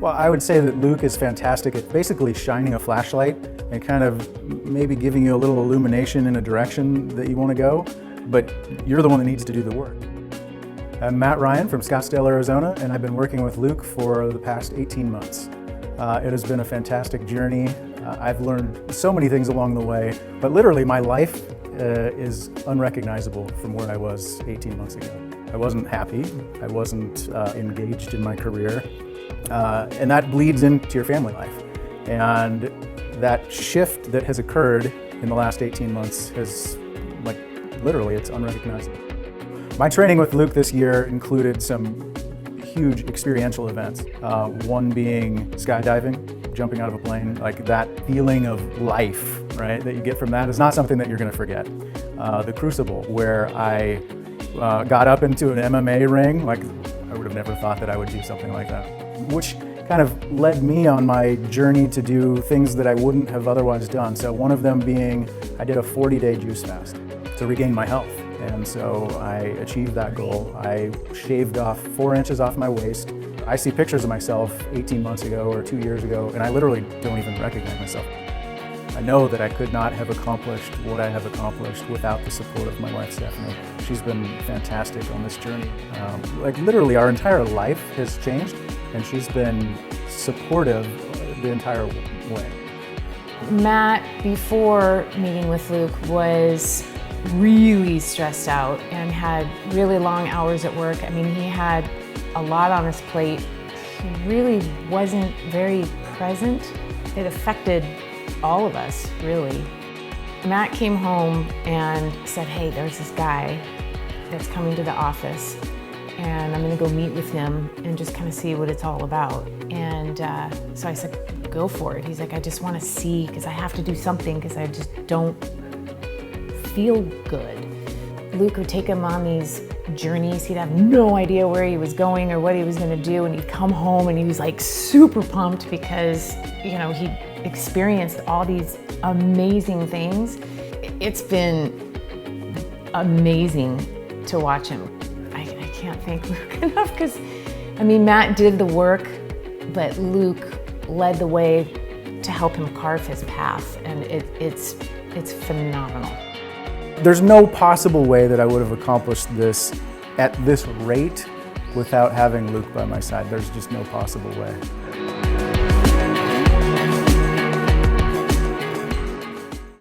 Well, I would say that Luke is fantastic at basically shining a flashlight and kind of maybe giving you a little illumination in a direction that you want to go, but you're the one that needs to do the work. I'm Matt Ryan from Scottsdale, Arizona, and I've been working with Luke for the past 18 months. It has been a fantastic journey. I've learned so many things along the way, but literally my life is unrecognizable from where I was 18 months ago. I wasn't happy, I wasn't engaged in my career, and that bleeds into your family life. And that shift that has occurred in the last 18 months has, literally, it's unrecognizable. My training with Luke this year included some huge experiential events. One being skydiving, jumping out of a plane. Like that feeling of life, right, that you get from that is not something that you're gonna forget. The Crucible, where I got up into an MMA ring, I would have never thought that I would do something like that, which kind of led me on my journey to do things that I wouldn't have otherwise done. So one of them being, I did a 40-day juice fast to regain my health. And so I achieved that goal. I shaved off 4 inches off my waist. I see pictures of myself 18 months ago or 2 years ago, and I literally don't even recognize myself. I know that I could not have accomplished what I have accomplished without the support of my wife, Stephanie. She's been fantastic on this journey. Literally our entire life has changed, and she's been supportive the entire way. Matt, before meeting with Luke, was really stressed out and had really long hours at work. I mean, he had a lot on his plate. He really wasn't very present. It affected all of us, really. Matt came home and said, hey, there's this guy that's coming to the office and I'm gonna go meet with him and just kind of see what it's all about. And so I said, go for it. He's like, I just wanna see, because I have to do something because I just don't feel good. Luke would take him on these journeys. He'd have no idea where he was going or what he was gonna do, and he'd come home and he was like super pumped because, you know, he experienced all these amazing things. It's been amazing to watch him. I can't thank Luke enough because, I mean, Matt did the work, but Luke led the way to help him carve his path, and it's phenomenal. There's no possible way that I would have accomplished this at this rate without having Luke by my side. There's just no possible way.